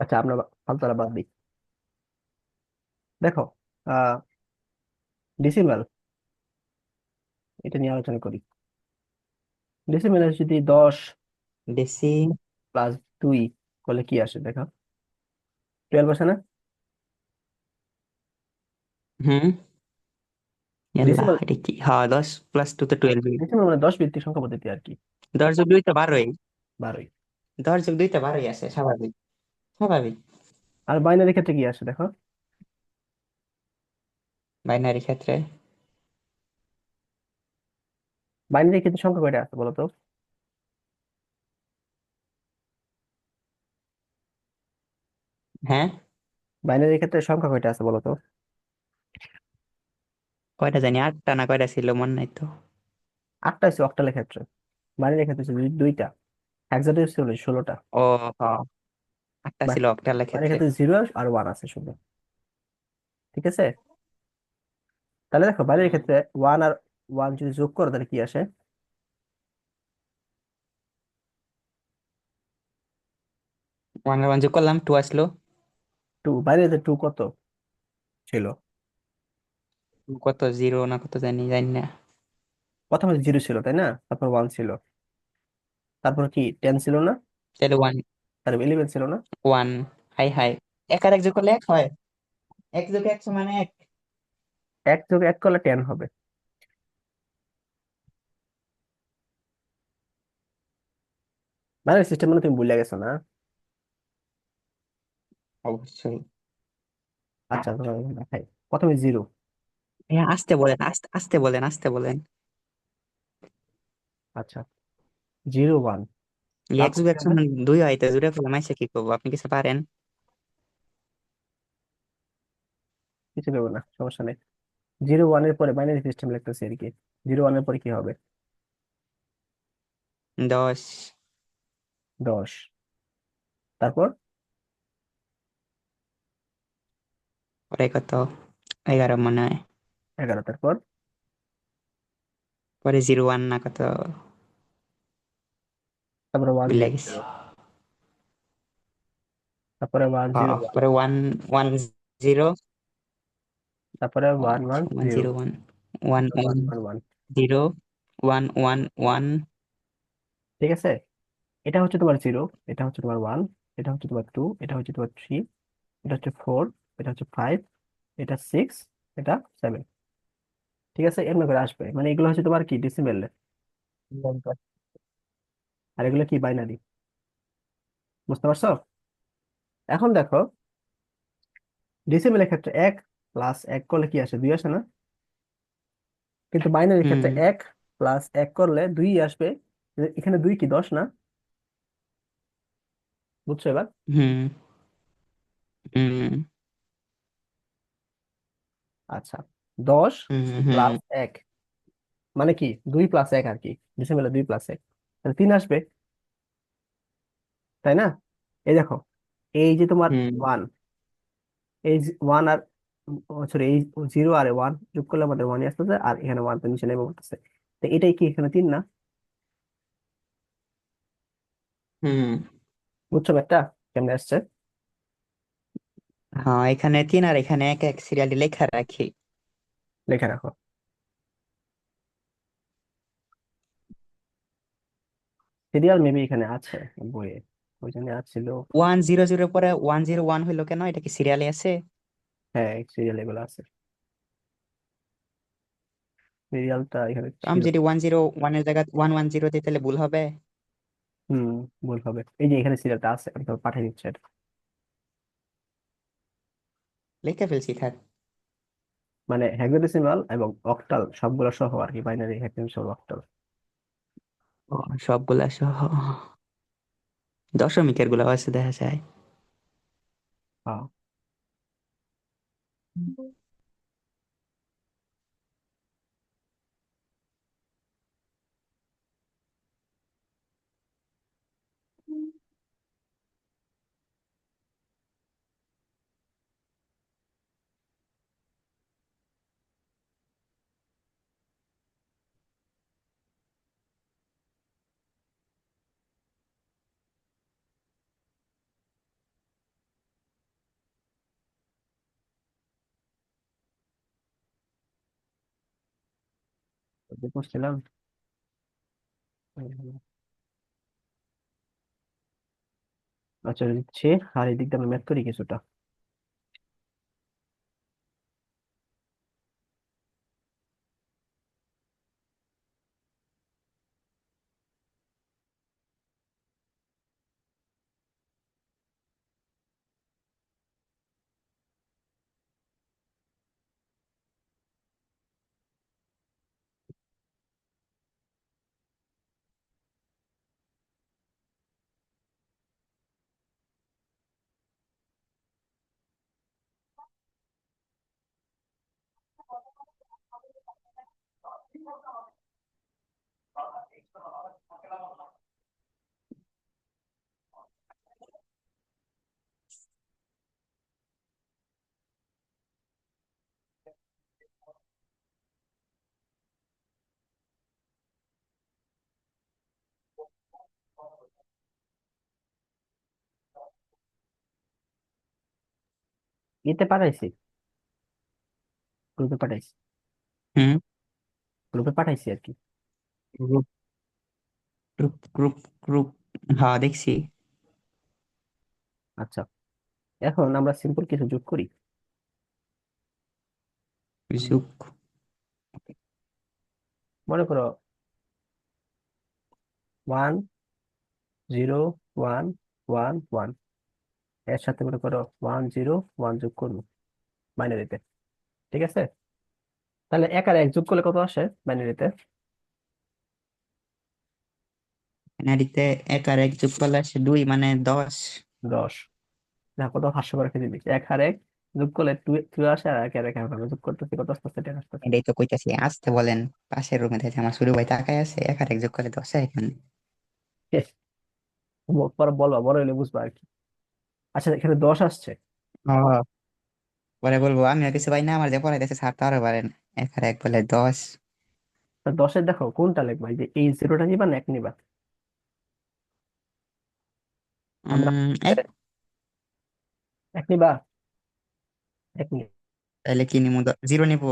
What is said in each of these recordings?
আচ্ছা, আমরা ফালতু বাদ দিই। দেখো, আহ ডিসিমাল, এটা নিয়ে আলোচনা করি। ডিসিমাল যদি বেশি। +2 করলে কি আসে দেখো, 12 আসে না? হুম। আল্লাহ, ডিসিমাল, এটা কি? হ্যাঁ, 10 + 2 তো 12। ডিসিমাল মানে 10 ভিত্তিক সংখ্যা পদ্ধতি আর কি। 10 যোগ 2 তো 12ই। 12। 10 যোগ 2 তো 12ই আসে, স্বাভাবিক। স্বাভাবিক। আর বাইনারি ক্ষেত্রে কি আসে দেখো, বাইনারি ক্ষেত্রে। বাইনারি ক্ষেত্রে সংখ্যা কয়টা আছে বলো তো? হ্যাঁ। বাইনারি ক্ষেত্রে সংখ্যা কয়টা আছে বলো তো? কয়টা জানি, 8টা না কয়টা ছিল, মনে নাই তো। 8টা আছে অক্টালের ক্ষেত্রে। বাইনারি ক্ষেত্রে হচ্ছে দুইটা। হেক্সাডেসিমাল ছিল 16টা। ও, হ্যাঁ। 8টা ছিল অক্টালের বাইনারি ক্ষেত্রে। ক্ষেত্রে 0 আর 1 আছে শুধু। ঠিক আছে, তাহলে দেখো বাইনারি ক্ষেত্রে 1 আর 1 যদি যোগ করো তাহলে কি আসে? 1 আর 1 যোগ করলাম, 2 আসলো। 2। বাইনারিতে 2 কত ছিল? কত, 0 না কত জানি, জানি না। প্রথমে 0 ছিল তাই না, তারপর 1 ছিল, তারপর কি 10 ছিল না, তাহলে 1। তারপর 11 ছিল না। 1। High high. এক আর এক যোগ করলে এক হয়। এক যোগ এক সমান এক। 1 যোগ 1 করলে 10 হবে। বাইনারি সিস্টেম মানে তুমি ভুলে গেছো না? অবশ্যই। আচ্ছা, তোমার দেখাই। প্রথমে 0। হ্যাঁ, আসতে বলেন, আস্তে আস্তে বলেন, আস্তে বলেন। আচ্ছা, 0 1, এক তারপর যোগ কি এক হবে? সমান 2 হয়, তো জুড়ে ফেলে মাইসে কি করবো? আপনি কিছু পারেন? কিছু দেবো না, সমস্যা নেই। 0 1 এর পরে বাইনারি সিস্টেম লিখতেছি আর কি। 0 1 এর পরে কি হবে? 10। 10। তারপর পরে কত? 11 মনে হয়। 11। তারপর পরে 0 1 না কত? তারপরে ওয়ান ভুলে জিরো গেছি। জিরো তারপরে ওয়ান জিরো হ্যাঁ, ওয়ান পরে 1 1 0। তারপরে 1 1 0 1 0 1 1 তারপরে 1 1 1 1। 0 1 1 1। ঠিক আছে, এটা হচ্ছে তোমার 0, এটা হচ্ছে তোমার 1, এটা হচ্ছে তোমার 2, এটা হচ্ছে তোমার 3, এটা হচ্ছে 4, এটা হচ্ছে 5, এটা 6, এটা 7। ঠিক আছে, এমনি করে আসবে, মানে এগুলো হচ্ছে তোমার কি ডিসিমেল, আর এগুলো কি বাইনারি। বুঝতে পারছো? এখন দেখো, ডিসিমেলের ক্ষেত্রে 1 + 1 করলে কি আসে? 2 আসে না? কিন্তু বাইনারির হুম। ক্ষেত্রে 1 + 1 করলে 2 আসবে। এখানে 2 কি 10 না? বুঝছো এবার? হুম। হুম। আচ্ছা, 10 হুম। হুম। প্লাস 1 মানে কি? 2 + 1 আর কি। ডিসিমেলে 2 + 1, তাহলে 3 আসবে, তাই না? এই দেখো, এই যে তোমার হুম। 1, এই 1 আর সরি, এই 0 আর 1 যোগ করলে আমাদের 1 আসতেছে, আর এখানে 1 তো নিচে নেমে পড়তেছে। তো এটাই কি এখানে 3 না? হুম। বুঝছো একটা কেমনে আসছে? হ্যাঁ, এখানে 3 আর এখানে এক এক সিরিয়ালি লেখা রাখি। লিখে রাখো। সিরিয়াল মেবি এখানে আছে বইয়ে, ওইখানে আছিল। 1 0 0 পরে 1 0 1 হইলো কেন? এটা কি সিরিয়ালে আছে? হ্যাঁ, সিরিয়াল এগুলো আছে, সিরিয়ালটা এখানে তো আমি ছিল। যদি 1 0 1 এর জায়গায় 1 1 0 দিই, তাহলে ভুল হবে? হুম, ভুল হবে। এই যে এখানে সিরিয়ালটা আছে, আমি তোমাকে পাঠিয়ে দিচ্ছি এটা। লিখে ফেলছি, থাক। মানে হেক্সাডেসিমাল এবং অক্টাল সবগুলো সহ আর কি, বাইনারি হেক্সাডেসিমাল অক্টাল। ও, সবগুলা সহ। দশমিকের গুলা আছে দেখা যায়। হ্যাঁ। করছিলাম। আচ্ছা দিচ্ছি। আর এই দিক দিয়ে আমরা ম্যাথ করি কিছুটা। এতে পাঠাইছি, গ্রুপে পাঠাইছি। হুম। গ্রুপে পাঠাইছি আর কি। Group group group group. হ্যাঁ, দেখছি। আচ্ছা, এখন আমরা সিম্পল কিছু যোগ করি। যুগ। মনে করো 1 0 1 1 1, এর সাথে মনে করো 1 0 1 যোগ করবো বাইনারিতে। ঠিক আছে, তাহলে এক আর এক যোগ করলে কত আসে বাইনারিতে? এনারিতে এক আর এক যোগ করলে আসে 2, মানে 10। 10। দেখো কত হাস্যকর একটা জিনিস, এক আর এক যোগ করলে টু টু আসে, আর এক আর এক আমরা যোগ করতেছি কত আসতেছে, 10 আসতেছে। এটাই তো কইতাছি, আসতে বলেন। পাশের রুমে থেকে আমার ছোট ভাই তাকায় আছে, এক আর এক যোগ করে 10 এখানে। শেষ। পরে বলবা, বড় হলে বুঝবা আর কি। আচ্ছা এখানে 10 আসছে। ও, পরে বলবো আমিও কিছু পাই না, আমার যে পড়াইতেছে স্যার তো আরো পারেন। এক আর এক বলে 10। তা 10-এর দেখো কোনটা লিখবা, এই যে এই জিরোটা নিবা না এক নিবা? আমরা এক। এক নিবা, এক নিবা। তাহলে কি নিবো, 0 নিবো।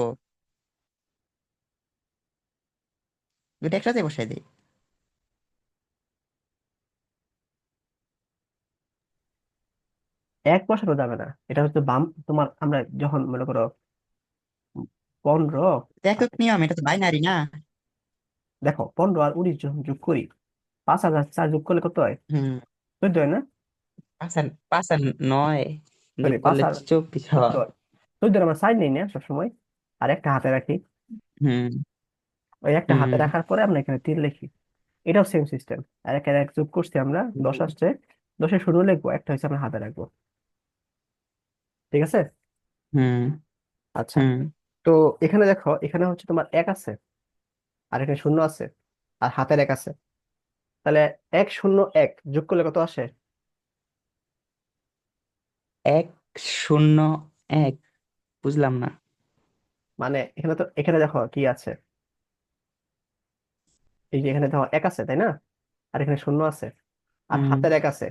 দুটো একসাথে বসাই দিই। এক বসানো যাবে না, এটা হচ্ছে বাম তোমার, আমরা যখন মনে করো 15 তো একক নিয়ম, এটা তো বাইনারি না। দেখো 15 আর 19 যখন যোগ করি, 5 আর 4 যোগ করলে কত হয়? হুম। 14 হয় না? 5 আর 9 যোগ সরি, পাঁচ করলে আর 24 চোদ্দ হয়। হয়। 14 আমরা সাইড নেই না সবসময়, আর একটা হাতে রাখি। হুম। ওই একটা হাতে হুম। রাখার পরে আমরা এখানে 3 লিখি। এটাও সেম সিস্টেম। আর এক আর এক যোগ করছি আমরা, 10 আসছে। 10-এর শূন্য লিখবো, একটা হচ্ছে আমরা হাতে রাখবো। ঠিক আছে। হুম। আচ্ছা, হুম। তো এখানে দেখো, এখানে হচ্ছে তোমার এক আছে, আর এখানে শূন্য আছে, আর হাতের এক আছে। তাহলে 1 0 1 যোগ করলে কত আসে? 1 0 1, বুঝলাম না। মানে এখানে তো, এখানে দেখো কি আছে, এই যে এখানে দেখো এক আছে তাই না, আর এখানে শূন্য আছে, আর হুম। হাতের এক আছে।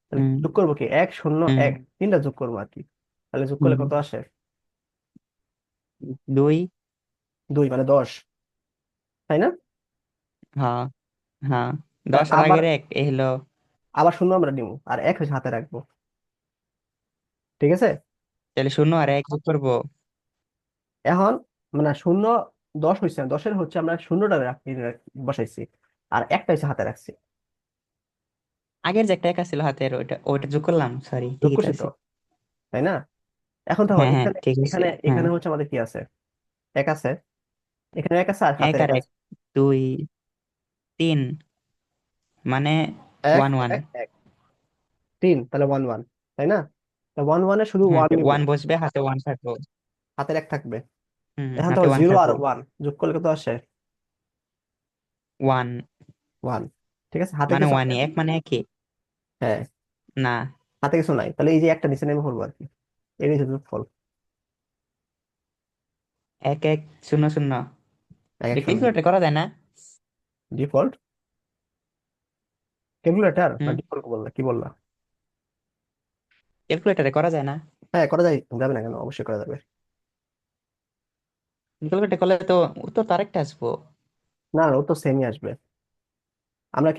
তাহলে হুম। যোগ করবো কি, 1 0 1, হুম। তিনটা যোগ করবো আর কি। তাহলে যোগ করলে হুম। কত আসে? 2। 2 মানে 10, তাই না? হ্যাঁ। হ্যাঁ। তাহলে 10 আর আবার, আগের এক এ হলো। আবার শূন্য আমরা নিবো, আর এক হচ্ছে হাতে রাখবো। ঠিক আছে। তাহলে 0 আর 1 যোগ করবো। এখন মানে শূন্য, 10 হয়েছে না, 10-এর হচ্ছে আমরা শূন্যটা বসাইছি, আর একটা হচ্ছে হাতে রাখছি। আগের যে একটা একা ছিল হাতের, ওইটা ওইটা যোগ করলাম, সরি, যোগ ঠিকই তো করছি তো, আছে। তাই না? এখন দেখো হ্যাঁ, হ্যাঁ, এখানে, ঠিক আছে। এখানে হ্যাঁ। এখানে হচ্ছে আমাদের কি আছে, এক আছে, এখানে এক আছে আর এক হাতের আর এক এক, আছে। 2 3, মানে এক 1 1। এক এক, 3, তাহলে 1 1, তাই না? তা 1 1-এ শুধু হ্যাঁ, ওয়ান নিব, 1 বসবে, হাতে 1 থাকবো। হাতের এক থাকবে। হুম, এখন হাতে দেখো 1 জিরো আর থাকবো। ওয়ান যোগ করলে কত আসে? 1, 1। ঠিক আছে, হাতে মানে কিছু আছে? 1, এক মানে একই। হ্যাঁ, না। হাতে কিছু নাই, তাহলে এই যে একটা নিচে নেমে পড়বো আর কি। এই হচ্ছে ফল। 1 1 0 0। এক এক শূন্য, ক্যালকুলেটর করা যায় না? ডিফল্ট ক্যালকুলেটর না হুম। ডিফল্ট বললা, কি বললা? ক্যালকুলেটরে করা যায় না? হ্যাঁ করা যায়, যাবে না কেন, অবশ্যই করা যাবে। ক্যালকুলেটর করলে তো উত্তর তো আরেকটা আসবো। না না, ও তো সেমই আসবে।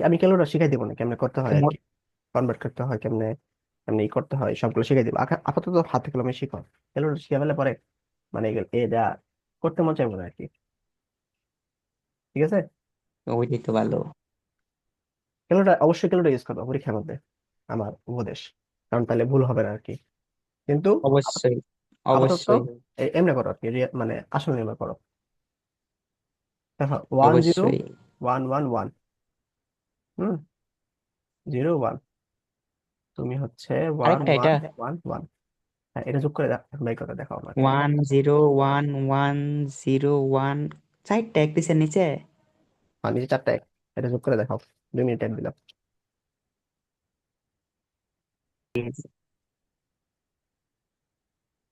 আমি ক্যালকুলেটর শিখাই দিব না কেমনে করতে তো হয় আর কি, কনভার্ট করতে হয় কেমনে, কেমনে ই করতে হয় সবগুলো শিখাই দিব। আপাতত হাতে কলমে শিখো, ক্যালকুলেটর শিখে ফেলে পরে মানে এটা করতে মন চাইবো না আর কি। ঠিক আছে। ওইটাই তো ভালো। ক্যালকুলেটর অবশ্যই ক্যালকুলেটর ইউজ করবো পরীক্ষার মধ্যে, আমার উপদেশ, কারণ তাহলে ভুল হবে না আর কি। কিন্তু অবশ্যই, আপাতত অবশ্যই, এমনি করো আর কি, মানে আসল নিয়মে করো। দেখো 10 অবশ্যই। 1 1 1, হুম, 0 1, তুমি হচ্ছে ওয়ান আরেকটা এটা, ওয়ান ওয়ান ওয়ান হ্যাঁ, এটা যোগ করে বাই করে দেখাও আমাকে। 1 0 1 1 0 1, চারটা এক পিসের নিচে। আর নিচে 4টা এক, এটা যোগ করে দেখাও। 2 মিনিট টাইম দিলাম।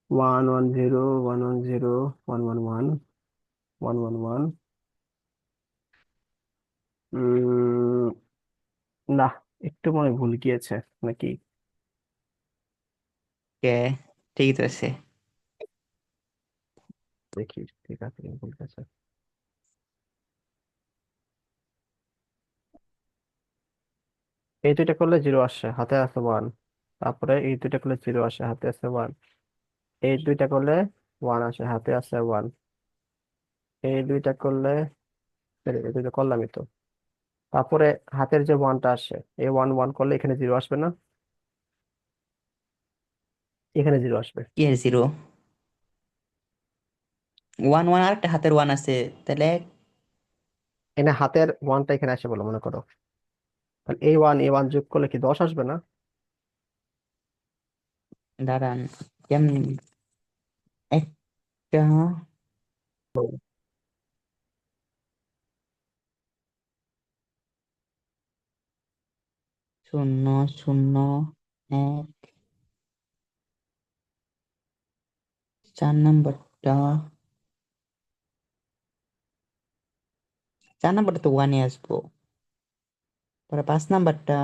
1 1 0 1 1 0 1 1 1, না, একটু মনে হয় ভুল গিয়েছে নাকি। কে, ঠিক তো আছে। দেখি ঠিক আছে কি ভুল গেছে। এই দুইটা করলে 0 আসছে, হাতে আছে 1। তারপরে এই দুইটা করলে 0 আসে, হাতে আছে 1। এই দুইটা করলে 1 আসে, হাতে আছে 1। এই দুইটা করলে, এই দুইটা করলামই তো। তারপরে হাতের যে 1টা আসে, এই 1 1 করলে এখানে 0 আসবে না, এখানে 0 আসবে। কি এর 0? 1 1, আরেকটা হাতের 1 আছে, তাহলে এখানে হাতের 1টা এখানে আসে বলে মনে করো, তাহলে এই ওয়ান যোগ করলে কি 10 আসবে না? দাঁড়ান, কেমনি, একটা শূন্য শূন্য এক, 4 নাম্বারটা, 4 নাম্বারটা তো 1-এ আসবো, পরে 5 নাম্বারটা,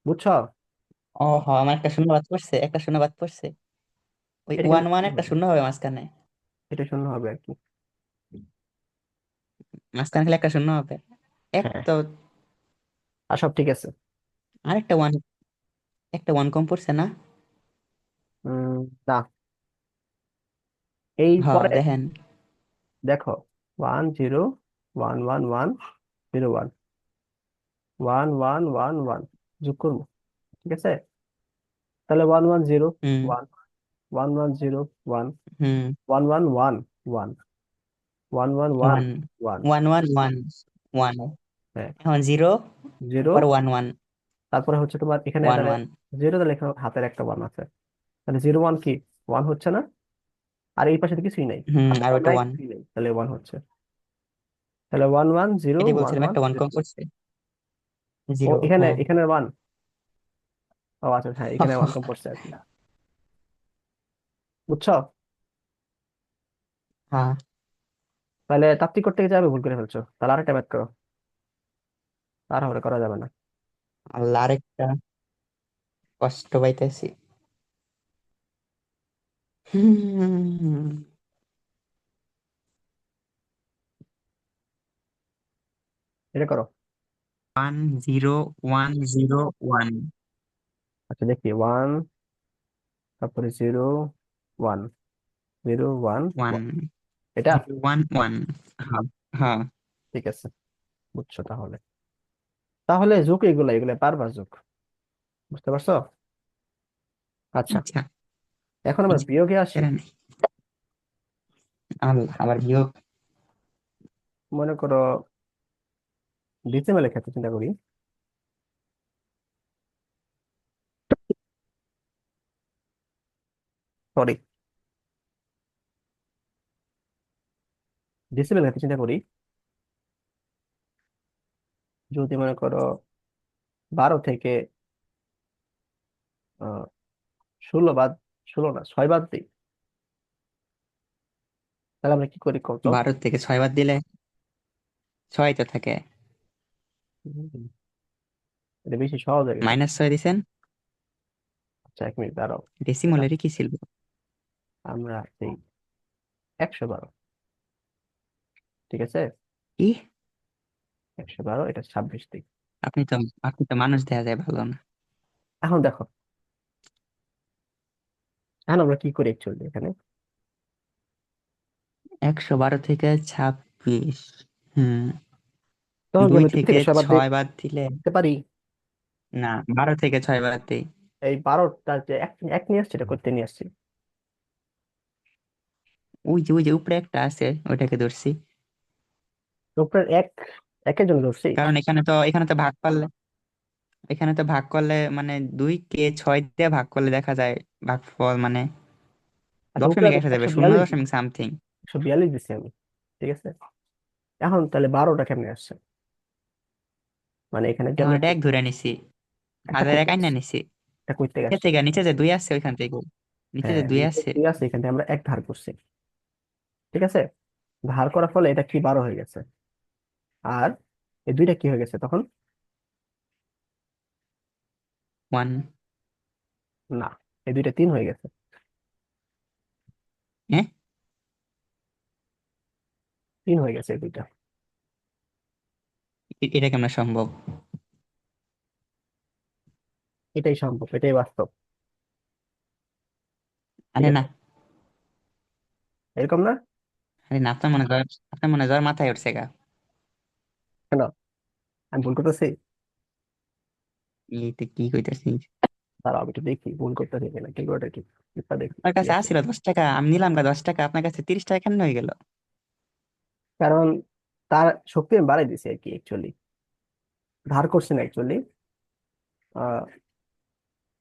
বুঝছো? ও হ, আমার একটা শূন্য বাদ পড়ছে, একটা শূন্য বাদ পড়ছে। ওই এটা ওয়ান কিন্তু ওয়ান শূন্য একটা হবে, শূন্য হবে মাঝখানে। এটা শূন্য হবে আর কি। মাঝখানে খালি একটা শূন্য হবে। এক হ্যাঁ, তো, আর সব ঠিক আছে। আরেকটা ওয়ান, একটা ওয়ান কম পড়ছে না? না, এই হ, পরে দেখেন। দেখো, 1 0 1 1 1 0 1, 1 1 1 1 যোগ করবো, ঠিক আছে। তাহলে 1 1 0 হুম, 1, 1 1 0 1, হুম। 1 1 1 1, 1 1 1 ওয়ান 1। 1 1 1 1, হ্যাঁ, এখন 0, 0। তারপর 1 1 তারপরে হচ্ছে তোমার এখানে 1 তাহলে 1, 0, তাহলে এখানে হাতের একটা 1 আছে, তাহলে 0 1 কি 1 হচ্ছে না? আর এই পাশে তো কিছুই নাই, হুম, হাতের আর 1 ওটা নাই, 1। কিছুই নেই, তাহলে 1 হচ্ছে। তাহলে 1 1 0 এটাই 1 বলছিলাম, 1 একটা ওয়ান কম 0। পড়ছে। ও 0, এখানে, হ্যাঁ। এখানে 1। ও আচ্ছা, হ্যাঁ, এখানে 1 কম পড়ছে আর কি। বুঝছো? হ্যাঁ। তাহলে তাত্ত্বিক করতে গিয়ে যাবে ভুল করে ফেলছো, তাহলে আরেকটা ম্যাথ করো, আর হবে করা যাবে না। আল্লাহ, আরেকটা কষ্ট পাইতেছি। হুম, এটা করো। 1 0 1 0 1, আচ্ছা দেখি, 1, তারপরে 0 1 0 1 1, 1 এটা 0 1 1। হ্যাঁ, হ্যাঁ। ঠিক আছে, বুঝছো তাহলে। তাহলে যোগ এগুলা এগুলা পারবা যোগ, বুঝতে পারছো? আচ্ছা, আচ্ছা, এখন আমরা বুঝছি, বিয়োগে আসি। প্যারা নাই। আল্লাহ, আবার বিয়োগ। মনে করো ডিসিমেলের ক্ষেত্রে চিন্তা করি। সরি, ডেসিবেল ক্ষেত্রে চিন্তা করি। যদি মনে করো 12 থেকে 16 বাদ, 16 না 6 বাদ দিই, তাহলে আমরা কি করি কত? 12 থেকে 6 বাদ দিলে 6 তো থাকে। হুম, এটা বেশি সহজ হয়ে গেছে। -6 দিছেন। আচ্ছা 1 মিনিট দাঁড়াও। এটা ডেসিমলেরই কি ছিল? আমরা এই 112, ঠিক আছে, কি? 112, এটা 26 দিই। আপনি তো আপনি তো মানুষ দেখা যায় ভালো না। এখন দেখো, এখন আমরা কি করি অ্যাকচুয়ালি এখানে? 112 থেকে 26। হুম। তখন কি দুই আমি 2 থেকে থেকে 6 বাদ ছয় বাদ দিলে, দিতে পারি? না, 12 থেকে 6 বাদ দিই। এই 12টা যে এক এক নিয়ে আসছে, এটা করতে নিয়ে আসছি। ওই যে উপরে একটা আছে, ওইটাকে ধরছি। উপরের এক, একের জন্য ধরছি। কারণ এখানে তো ভাগ করলে মানে 2 কে 6 দিয়ে ভাগ করলে দেখা যায় ভাগফল মানে আচ্ছা উপরে দশমিক আমি এসে যাবে, একশো শূন্য বিয়াল্লিশ দশমিক সামথিং। 142 দিচ্ছি আমি, ঠিক আছে। এখন তাহলে 12টা কেমনে আসছে? মানে এখানে যে এখন আমরা এটা এক ধরে নিছি, একটা হাজার এক করতে আইনা আসছি, নিছি। এটা করতে এ আসছি। থেকে নিচে যে 2 আছে ওইখান থেকে, নিচে হ্যাঁ যে 2 নিচে আছে। দুই আছে, এখানে আমরা এক ধার করছি, ঠিক আছে। ধার করার ফলে এটা কি 12 হয়ে গেছে। আর এই দুইটা কি হয়ে গেছে তখন? 1। না, এই দুইটা 3 হয়ে গেছে। হ্যাঁ। 3 হয়ে গেছে এই দুইটা। এটা কেমন সম্ভব? এটাই সম্ভব, এটাই বাস্তব, ঠিক আরে না, আছে। এরকম না? আরে না, আপনার মনে হয় মাথায় উঠছে গা। কেন, আমি ভুল করতেছি? এইটা কি কইতাছি? তারা আমি একটু দেখি ভুল করতেছি কিনা, ক্যালকুলেটর কি এটা দেখি আমার কি কাছে আছে। আসছিল 10 টাকা, আমি নিলাম গা 10 টাকা, আপনার কাছে 30 টাকা কেন হয়ে গেল? কারণ তার শক্তি আমি বাড়াই দিছি আর কি অ্যাকচুয়ালি, ধার করছি না অ্যাকচুয়ালি।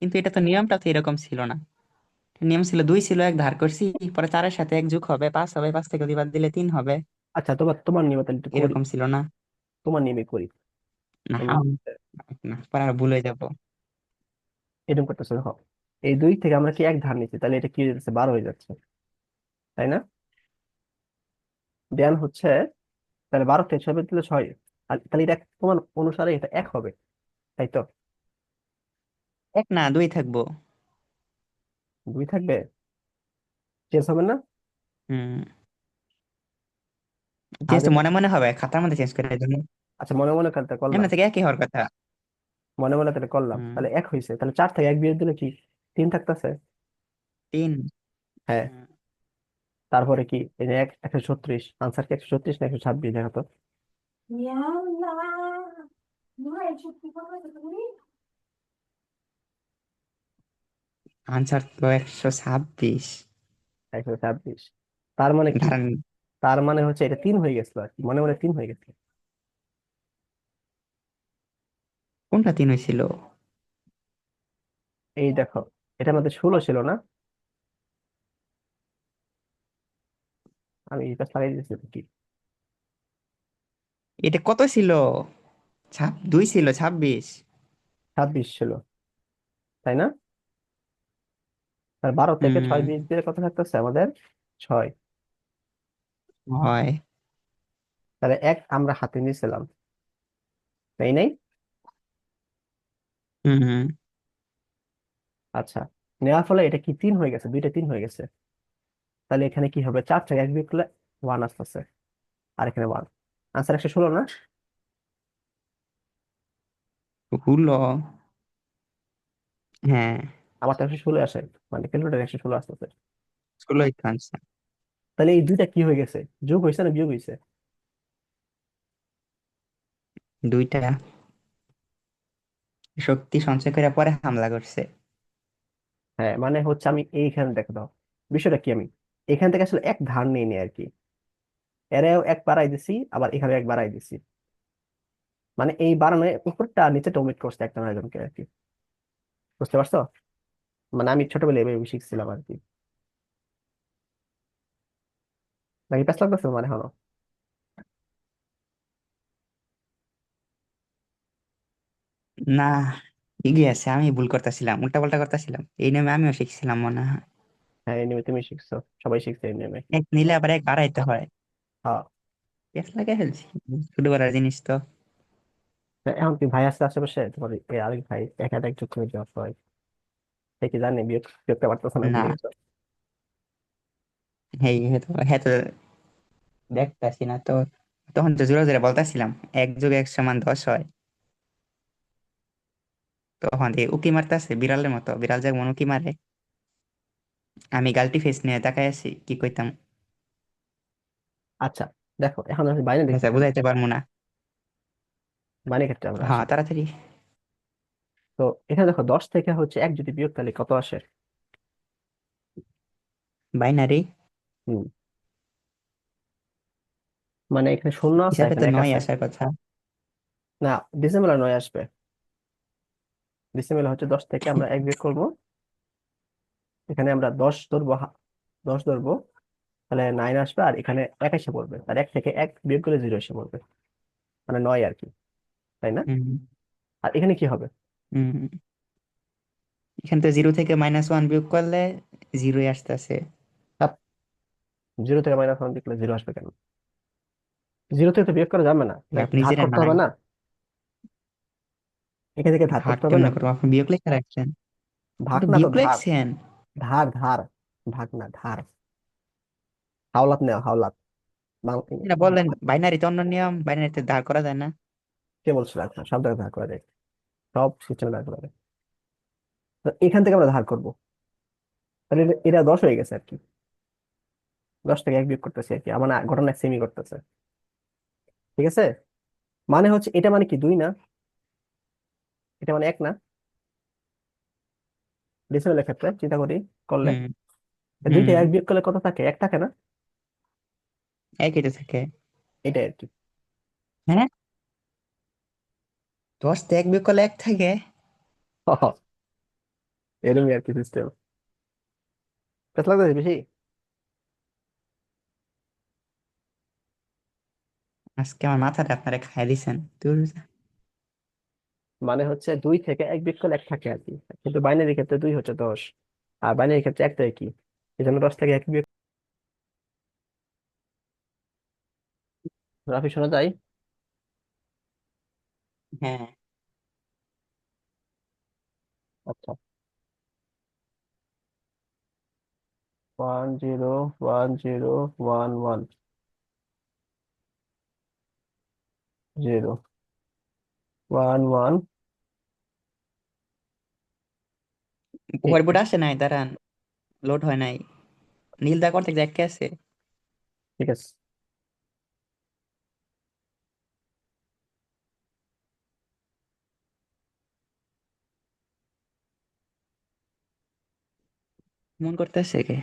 কিন্তু এটা তো নিয়মটা তো এরকম ছিল না। নিয়ম ছিল 2 ছিল, 1 ধার করছি, পরে 4-এর সাথে 1 যোগ হবে 5 হবে, 5 থেকে 2 বাদ দিলে 3 হবে। আচ্ছা, তোমার তোমার নিয়মে তাহলে একটু করি, এরকম ছিল না। তোমার নিয়মে করি। না, আমি না, পরে আর ভুল হয়ে যাবো। এরকম করতেছে দেখো, এই 2 থেকে আমরা কি এক ধার নিচ্ছি, তাহলে এটা কি হয়ে যাচ্ছে, 12 হয়ে যাচ্ছে, তাই না? দেন হচ্ছে, তাহলে 12 থেকে 6 বাদ দিলে 6, আর তাহলে এটা তোমার অনুসারে এটা এক হবে, তাই তো? 1 না, 2 থাকবো। 2 থাকবে, চেঞ্জ হবে না? হুম। আর চেঞ্জ তো যদি, মনে মনে হবে, খাতার মধ্যে চেঞ্জ করে দেবো। আচ্ছা মনে মনে করতে এমনি করলাম, থেকে একই হওয়ার কথা। মনে মনে তাহলে করলাম, হুম। তাহলে এক হয়েছে, তাহলে 4 থেকে 1 বিয়োগ দিলে কি 3 থাকতেছে। 3। হ্যাঁ, তারপরে কি এই যে 136, আনসার কি 136 না 126 দেখো তো? আনসার তো 126। 126, তার মানে কি? ধারেন। তার মানে হচ্ছে এটা 3 হয়ে গেছিল আর কি, মনে মনে 3 হয়ে গেছে। কোনটা 3 হয়েছিল? এই দেখো, এটা আমাদের 16 ছিল না? আমি এটা লাগাই দিয়েছি কি, এটা কত ছিল? 2 ছিল 26। 26 ছিল, তাই না? আর 12 থেকে 6 হুম। বিয়োগ দিলে কত থাকতেছে আমাদের? 6। হয়। তাহলে এক আমরা হাতে নিয়েছিলাম, তাই নাই? হুম, হুম। আচ্ছা, নেওয়ার ফলে এটা কি 3 হয়ে গেছে, দুইটা 3 হয়ে গেছে। তাহলে এখানে কি হবে, 4 থেকে 1 বিয়োগ করলে 1 আসতেছে, আর এখানে 1, আনসার 116 না? হলো। হ্যাঁ। আমার তো 116 আসে, মানে ক্যালকুলেটার 116 আসতেছে। ষোলোই তো আনসার। তাহলে এই দুইটা কি হয়ে গেছে, যোগ হয়েছে না বিয়োগ হয়েছে? 2টা শক্তি সঞ্চয় করে পরে হামলা করছে। হ্যাঁ মানে হচ্ছে আমি এইখানে দেখো দাও, বিষয়টা কি, আমি এখান থেকে আসলে এক ধার নিয়ে নিই আর কি, এরাও এক বাড়াই দিছি, আবার এখানে এক বাড়াই দিছি, মানে এই বাড়ানো উপরটা আর নিচেটা ওমিট করছে একটা আরেকজনকে আর কি, বুঝতে পারছো? মানে আমি ছোটবেলায় এভাবে শিখছিলাম আর কি। নাকি প্যাচ লাগতেছে মানে হলো? না, ঠিকই আছে, আমি ভুল করতেছিলাম, উল্টা পাল্টা করতেছিলাম, এই নিয়মে আমিও শিখছিলাম মনে হয়। হ্যাঁ, এই নিয়মে তুমি শিখছো, সবাই শিখছে এই নিয়মে। এক নিলে আবার এক বাড়াইতে হয়। হ্যাঁ। পেঁচ লাগাই ফেলছি, শুরু করার জিনিস তো। তা এখন কি ভাই আছে আশেপাশে তোমার? এই আরেক ভাই একা এক যোগ করে দেওয়া হয়, সে কি জানে বিয়োগ বিয়োগটা পারতেছে না, না, ভুলে গেছো? এই হয়তো হয়তো দেখতাছি না তো। তখন তো জোরে জোরে বলতাছিলাম 1+1=10 হয়। তখন দিয়ে উকি মারতাছে বিড়ালের মতো, বিড়াল যেমন উকি মারে, আমি গালটি ফেস নিয়ে তাকাই আছি, কি কইতাম? আচ্ছা, দেখো এখন আমি বাইনারি আচ্ছা, ক্ষেত্রে বুঝাইতে পারবো না। বাইনারি ক্ষেত্রে আমরা হ্যাঁ, আসি। তাড়াতাড়ি। তো এখানে দেখো 10 থেকে হচ্ছে এক যদি বিয়োগ তাহলে কত আসে? বাইনারি। হুম, মানে এখানে শূন্য আছে, হিসাবে তো এখানে এক 9 আছে। আসার কথা। না, ডিসেম্বর 9 আসবে। ডিসেম্বর হচ্ছে 10 থেকে আমরা এক বিয়োগ করবো, এখানে আমরা 10 ধরবো, 10 ধরবো, তাহলে 9 আসবে, আর এখানে এক এসে পড়বে, আর এক থেকে এক বিয়োগ করলে 0 এসে পড়বে, মানে 9 আর কি, তাই না? হুম। আর এখানে কি হবে? হুম। এখান থেকে 0 থেকে -1 বিয়োগ করলে 0 আসতেছে। 0 থেকে -1 বিয়োগ করলে 0 আসবে কেন? 0 থেকে তো বিয়োগ করা যাবে না, তাই আপনি ধার নিজেরাই করতে বানাই। হবে না? এখান থেকে ধার ভাগ করতে হবে না? কেমনে করবো, আপনি বিয়োগ লেখা রাখছেন। ভাগ তো না তো, বিয়োগ ধার। লেখছেন। ধার ধার, ভাগ না, ধার। হাওলাত নেওয়া, হাওলাত। এটা বললেন বাইনারিতে অন্য নিয়ম, বাইনারিতে দাঁড় করা যায় না। কে বলছিল এখন সব জায়গায় ধার করা যায়? সব সিস্টেমে ধার করা যায়। তো এখান থেকে আমরা ধার করবো, তাহলে এটা 10 হয়ে গেছে আর কি। 10 থেকে এক বিয়োগ করতেছে আর কি, আমার না ঘটনা সেমই করতেছে। ঠিক আছে, মানে হচ্ছে এটা মানে কি 2 না? এটা মানে 1 না? ডিসিমেলের ক্ষেত্রে চিন্তা করি করলে, হুম। 2 হুম। থেকে এক বিয়োগ করলে কত থাকে? 1 থাকে না? একই তো থাকে। এটাই আর কি। হ্যাঁ, 10 থেকে 1 বিয়োগ করলে 1 থাকে। এরকমই আর কি সিস্টেম। পেস লাগতেছে বেশি? আজকে আমার মাথাটা আপনারা খাইয়া দিছেন দূর যা। মানে হচ্ছে 2 থেকে এক বিয়োগ করলে 1 থাকে আর কি, কিন্তু বাইনারি ক্ষেত্রে 2 হচ্ছে 10, আর বাইনারি ক্ষেত্রে 1 তো একই, এই জন্য 10 থেকে এক বিয়োগ। রাফি শোনা যায়? হ্যাঁ। আচ্ছা, 10 1 0 1 1 0 1 1। হোয়াইট আসে নাই, দাঁড়ান, লোড হয় নাই। নীল দা করতে যাকে আছে। ঠিক আছে। মন করতেছে কে?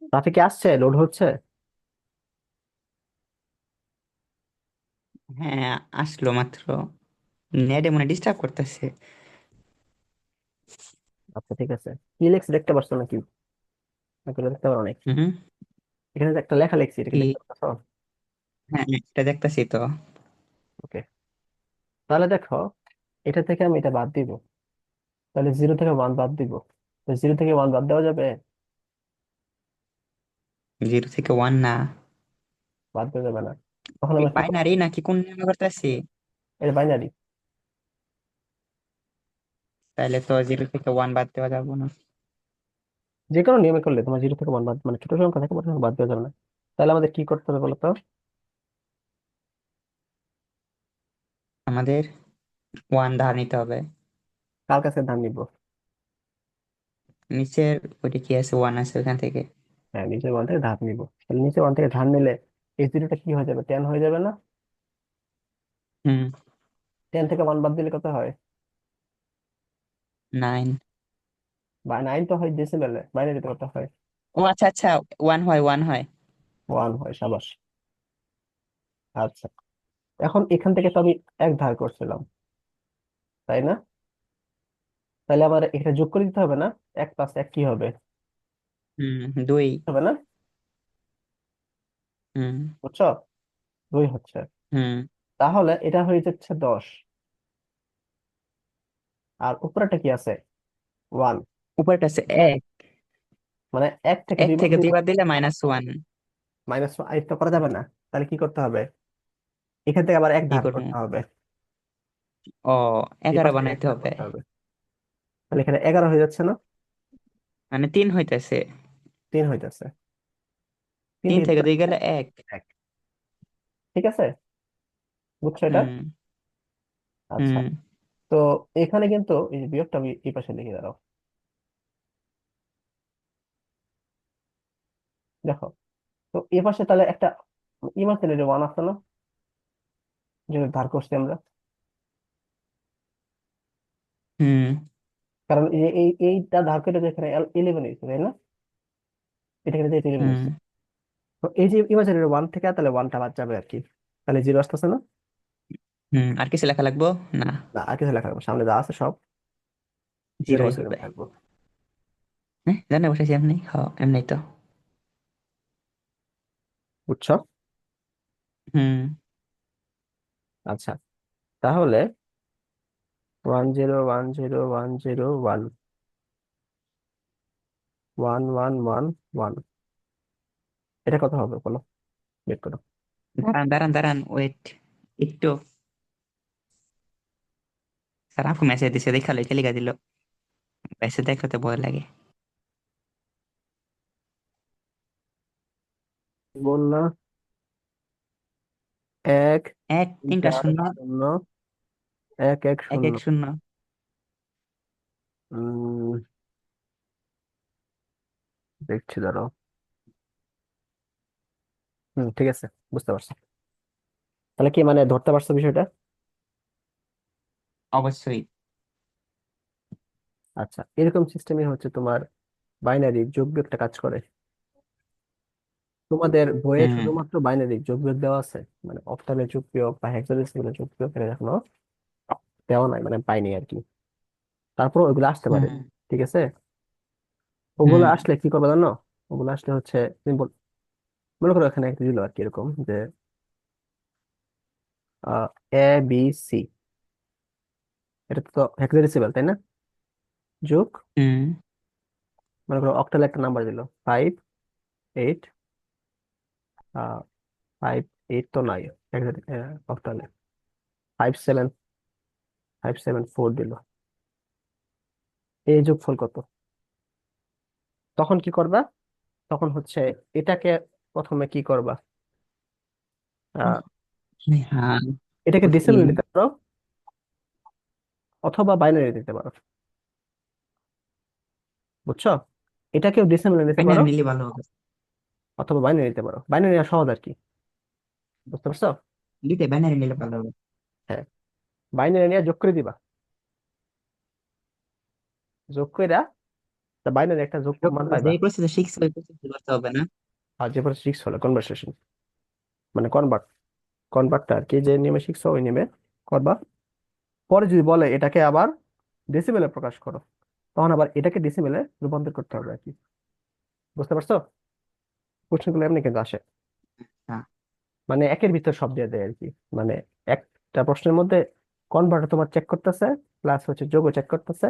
ট্রাফিকে আসছে, লোড হচ্ছে। হ্যাঁ, আসলো মাত্র। নেটে মনে ডিস্টার্ব করতেছে। আচ্ছা ঠিক আছে, কি লেখছে দেখতে পারছো নাকি? নাকি দেখতে পারো নাকি? হুম। এখানে যে একটা লেখা লিখছি, এটা কি কি? দেখতে পাচ্ছ? হ্যাঁ, এটা দেখতেছি তো। ওকে, তাহলে দেখো, এটা থেকে আমি এটা বাদ দিব, তাহলে 0 থেকে 1 বাদ দিব। তো 0 থেকে 1 বাদ দেওয়া যাবে? 0 থেকে 1 না। বাদ দেওয়া যাবে না। তখন আমরা কি করবো? বাইনারি নাকি কোন নিয়মে করতেছি? এটা বাইনারি। তাহলে তো 0 থেকে 1 বাদ দেওয়া যাবে না। যে কোনো নিয়মে করলে তোমার 0 থেকে 1 বাদ, মানে ছোট সংখ্যা থাকে বড় সংখ্যা বাদ দেওয়া যাবে না। তাহলে আমাদের কি করতে হবে বলো তো? আমাদের 1 ধার নিতে হবে। কার কাছে ধার নিব? নিচের ওইটা কি আছে, 1 আছে ওখান থেকে। হ্যাঁ, নিচের 1 থেকে ধার নিব। তাহলে নিচের 1 থেকে ধার নিলে এই 0টা কি হয়ে যাবে, 10 হয়ে যাবে না? হুম। 10 থেকে 1 বাদ দিলে কত হয়? 9। বা 9 তো হয় ডেসিমেলে, বাইনারিতে কত হয়? ও আচ্ছা আচ্ছা, 1 হয় 1 হয়। 1 হয়, সাবাস। আচ্ছা, এখন এখান থেকে তো আমি 1 ধার করছিলাম, তাই না? তাহলে আমার এখানে যোগ করে দিতে হবে না? 1 + 1 কি হবে? হুম। 2। হবে না? হুম। বুঝছো? 2 হচ্ছে। হুম। তাহলে এটা হয়ে যাচ্ছে 10। আর উপরেটা কি আছে? 1। উপরটা আছে 1। মানে 1 থেকে এক 2 বাদ থেকে দুই দিলে বাদ দিলে -1। মাইনাস আই তো করা যাবে না। তাহলে কি করতে হবে? এখান থেকে আবার 1 কি ধার করবো? করতে হবে। ও, এই 11 পাশ থেকে 1 বানাইতে ধার হবে। করতে হবে। তাহলে এখানে 11 হয়ে যাচ্ছে না? মানে 3 হইতেছে। 3 হইতেছে। 3 তিন থেকে থেকে 2 2 গেলে 1। 1। ঠিক আছে, বুঝছো এটা? হুম। আচ্ছা, হুম। তো এখানে কিন্তু এই যে বিয়োগটা আমি এই পাশে লিখে দাঁড়াও। দেখো, তো এই পাশে তাহলে একটা ইমাজিনারি 1 আছে না, যেটা ধার করছি আমরা? হুম। কারণ এই যে এইটা ধার করে যে এখানে 11 হয়েছে, তাই না? এটা এখানে যে 11 হুম। হয়েছে। তো এই যে ইমাজিনারি 1 থেকে তাহলে 1টা বাদ যাবে আর কি। তাহলে 0 আসতেছে না? হুম, আর কিছু লেখা লাগবো? না। না, আর কিছু লেখা লাগবে না। সামনে যা আছে সব যেরকম জিরোই আছে হবে। এরকম থাকবো। হ্যাঁ, জানে বসেছি এমনি, এমনি তো। বুঝছো? হুম। আচ্ছা, তাহলে 10 10 10 11 11 11, এটা কত হবে বলো, বের করো। দাঁড়ান দাঁড়ান দাঁড়ান, ওয়েট একটু। স্যার আপু মেসেজ দিছে, দেখালো, এটা লিখা দিল। মেসেজ দেখতে ভয় লাগে। বললা 1 এক 3টা 4 শূন্য। 0 1 1 এক 0। এক শূন্য। উম, দেখছি দাঁড়াও। ঠিক আছে, বুঝতে পারছি। তাহলে কি মানে ধরতে পারছো বিষয়টা? অবশ্যই। আচ্ছা, এরকম সিস্টেমে হচ্ছে তোমার বাইনারি যোগ বিয়োগটা কাজ করে। তোমাদের বইয়ে হুম। শুধুমাত্র বাইনারি যোগ বিয়োগ দেওয়া আছে, মানে অক্টালের যোগ বিয়োগ বা হেক্সাডেসিমালের যোগ বিয়োগ এটা এখনো দেওয়া নাই, মানে পাইনি আর কি। তারপর ওইগুলো আসতে পারে। হুম। ঠিক আছে, ওগুলো হুম। আসলে কি করবে জানো? ওগুলো আসলে হচ্ছে সিম্পল। মনে করো এখানে একটা দিল আর কি, এরকম যে ABC, এটা তো হেক্সাডেসিমাল তাই না? যোগ, হুম। মনে করো অক্টালে একটা নাম্বার দিল 5 8, 5 8 তো নাই অক্টালে, 5 7 5 7 4 দিল। এই যোগফল কত? তখন কি করবা? তখন হচ্ছে এটাকে প্রথমে কি করবা? আহ, হ্যাঁ, এটাকে বুঝছি। ডেসিমেল নিতে পারো, অথবা বাইনারি দিতে পারো। বুঝছো? এটাকেও ডেসিমেল নিতে পারো, ফাইনাল নিলে ভালো হবে। অথবা বাইনারি নিতে পারো। বাইনারি নেওয়া সহজ আর কি। বুঝতে পারছো? দুইটা ব্যানারে নিলে ভালো হবে। হ্যাঁ, বাইনারি নিয়ে যোগ করে দিবা। যোগ কইরা বাইনারি একটা যোগ যোগ মান করা পাইবা। যে প্রসেসে শিখছে ওই প্রসেসে করতে হবে না? আর যে পরে সিক্স হলো কনভার্সেশন, মানে কনভার্টটা আর কি, যে নিয়মে শিখছো ওই নিয়মে করবা। পরে যদি বলে এটাকে আবার ডেসিমেলে প্রকাশ করো, তখন আবার এটাকে ডেসিমেলে রূপান্তর করতে হবে আর কি। বুঝতে পারছো? কোশ্চেনগুলো এমনি কিন্তু আসে, হ্যাঁ। মানে একের ভিতর সব দিয়ে দেয় আর কি। মানে একটা প্রশ্নের মধ্যে কনভার্ট তোমার চেক করতেছে, প্লাস হচ্ছে যোগও চেক করতেছে,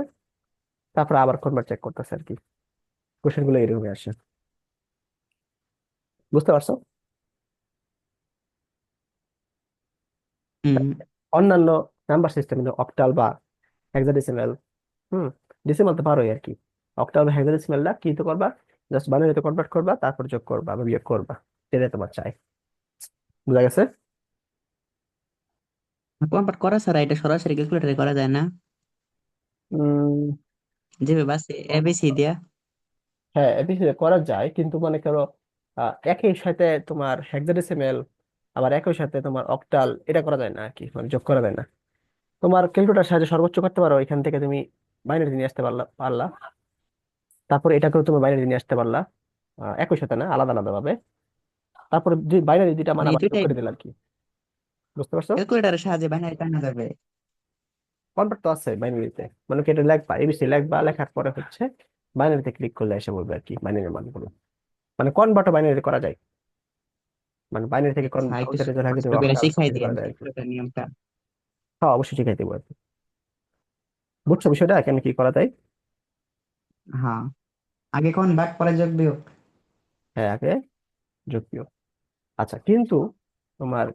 তারপর আবার কনভার্ট চেক করতেছে আর কি। কোশ্চেন গুলো এরকমই আসে। বুঝতে পারছো? হুম। অন্যান্য নাম্বার সিস্টেম, অক্টাল বা হেক্সাডেসিমাল, হুম, ডেসিমাল তো পারোই আর কি। অক্টাল বা হেক্সাডেসিমালটা কি তো করবা, জাস্ট বাইনারিতে কনভার্ট করবা, তারপর যোগ করবা বা বিয়োগ করবা, সেটাই তোমার চাই। বুঝা গেছে? কনভার্ট করা ছাড়া এটা সরাসরি ক্যালকুলেটরে করা যায় না? উম যেভাবে আছে এবিসি দিয়া। হ্যাঁ, এপিসি করা যায়, কিন্তু মনে করো একই সাথে তোমার হেক্সাডেসিমেল, আবার একই সাথে তোমার অক্টাল, এটা করা যায় না আর কি, মানে যোগ করা যায় না। তোমার ক্যালকুলেটর সাহায্যে সর্বোচ্চ করতে পারো, এখান থেকে তুমি বাইনারি নিয়ে আসতে পারলা, তারপর এটাকেও তুমি বাইনারি নিয়ে আসতে পারলা, একই সাথে না, আলাদা আলাদা ভাবে। তারপর যে বাইনারি দুইটা মান মানে এই আবার যোগ দুইটাই করে দিলে আর কি। বুঝতে পারছো? ক্যালকুলেটরের সাহায্যে বাইনারি টানা যাবে? কনভার্ট তো আছে বাইনারিতে, মানে কি এটা লেখবা, এবিসি লেখবা, লেখার পরে হচ্ছে বাইনারিতে ক্লিক করলে এসে বলবে আর কি বাইনারি মানগুলো। মানে কনভার্টও বাইনারিতে করা যায়, মানে বাইনারি থেকে আচ্ছা, একটু হেক্সাডেসিমাল কষ্ট হেক্সাডেসিমাল করে অক্টাল শিখাই সবকিছু দিয়েন করা যায় আর কি। ক্যালকুলেটর নিয়মটা। হ্যাঁ, অবশ্যই শিখাই দেবো আর কি। বুঝছো বিষয়টা কেন কি করা যায়? হ্যাঁ, আগে কনভার্ট পরে যোগ বিয়োগ। হ্যাঁ, আগে যুক্তিও। আচ্ছা, কিন্তু তোমার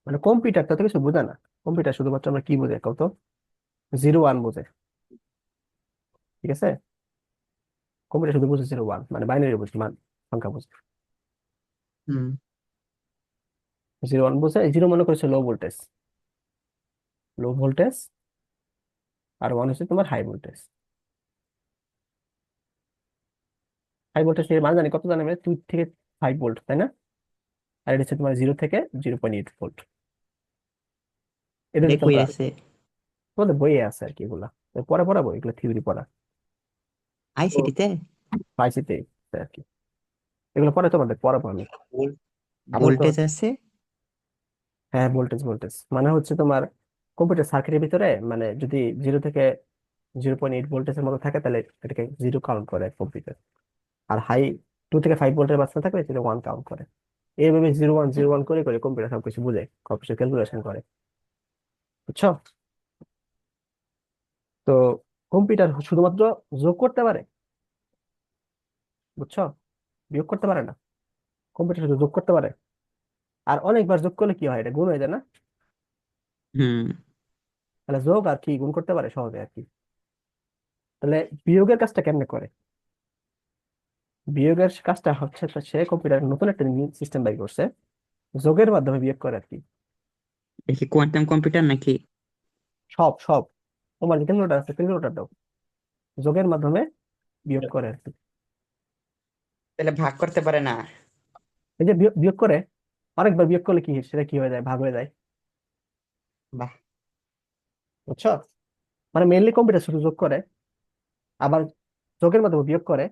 মানে কম্পিউটার তো কিছু বোঝে না। কম্পিউটার শুধুমাত্র আমরা কি বোঝে কত, জিরো ওয়ান বোঝে। ঠিক আছে? কম্পিউটার শুধু বুঝে জিরো ওয়ান, মানে বাইনারি বুঝে, মান সংখ্যা বুঝে। হুম। জিরো ওয়ান বুঝে, জিরো মনে করেছে লো ভোল্টেজ, লো ভোল্টেজ, আর ওয়ান হচ্ছে তোমার হাই ভোল্টেজ। হাই ভোল্টেজ এর মান জানি কত, জানি মানে 2 থেকে 5 ভোল্ট, তাই না? আর এটা হচ্ছে তোমার 0 থেকে 0.8 ভোল্ট। এটা এটা হচ্ছে কই তোমরা আছে? তোমাদের বইয়ে আছে আর কি, এগুলা তো পরে পড়াবো, এগুলো থিওরি পড়া। তো আইসিটি তে? আইসিতে আর কি, এগুলো পরে তোমাদের পড়াবো আমি। আপাতত ভোল্টেজ আছে? হ্যাঁ, ভোল্টেজ, ভোল্টেজ মানে হচ্ছে তোমার কম্পিউটার সার্কিটের ভিতরে, মানে যদি 0 থেকে 0.8 ভোল্টেজের মতো থাকে, তাহলে এটাকে জিরো কাউন্ট করে কম্পিউটার। আর হাই 2 থেকে 5 ভোল্টের মাঝখানে থাকলে সেটা ওয়ান কাউন্ট করে। এইভাবে জিরো ওয়ান জিরো ওয়ান করে করে কম্পিউটার সবকিছু বুঝে, সবকিছু ক্যালকুলেশন করে। বুঝছো? তো কম্পিউটার শুধুমাত্র যোগ করতে পারে, বুঝছো, বিয়োগ করতে পারে না। কম্পিউটার শুধু যোগ করতে পারে। আর অনেকবার যোগ করলে কি হয়, এটা গুণ হয়ে যায় না? হুম। তাহলে যোগ আর কি গুণ করতে পারে সহজে আর কি। তাহলে বিয়োগের কাজটা কেমনে করে? বিয়োগের কাজটা হচ্ছে তো, সে কম্পিউটার নতুন একটা সিস্টেম বাই করছে, যোগের মাধ্যমে বিয়োগ করে আর কি। দেখি কোয়ান্টাম কম্পিউটার নাকি? সব সব তোমার যে ক্যালকুলেটর আছে, ক্যালকুলেটরটাও যোগের মাধ্যমে বিয়োগ করে আর কি। তাহলে ভাগ করতে পারে না? এই যে বিয়োগ বিয়োগ করে, অনেকবার বিয়োগ করলে কি সেটা কি হয়ে যায়, ভাগ হয়ে যায়। বাহ। বুঝছো? মানে মেইনলি কম্পিউটার শুধু যোগ করে, আবার যোগের মাধ্যমে বিয়োগ করে,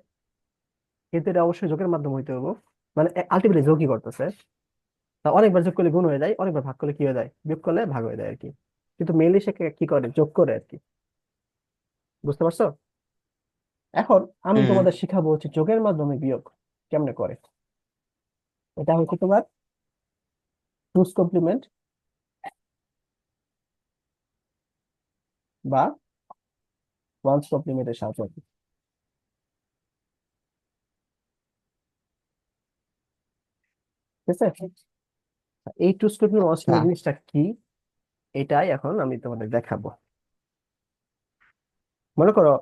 কিন্তু এটা অবশ্যই যোগের মাধ্যমে হইতে হবে। মানে আলটিমেটলি যোগই করতেছে। তা অনেকবার যোগ করলে গুণ হয়ে যায়, অনেকবার ভাগ করলে কি হয়ে যায়, বিয়োগ করলে ভাগ হয়ে যায় আর কি। কিন্তু মেইনলি সে কি করে, যোগ করে আর কি। বুঝতে পারছো? এখন আমি হুম। তোমাদের শিখাবো হচ্ছে যোগের মাধ্যমে বিয়োগ কেমনে করে। এটা হচ্ছে তোমার টুস কমপ্লিমেন্ট বা ওয়ান্স কমপ্লিমেন্টের সাহায্যে আর কি। ঠিক আছে? এই টুস কমপ্লিমেন্ট ওয়ান্স আচ্ছা। কমপ্লিমেন্ট জিনিসটা কি, এটাই এখন আমি তোমাদের দেখাবো। মনে করো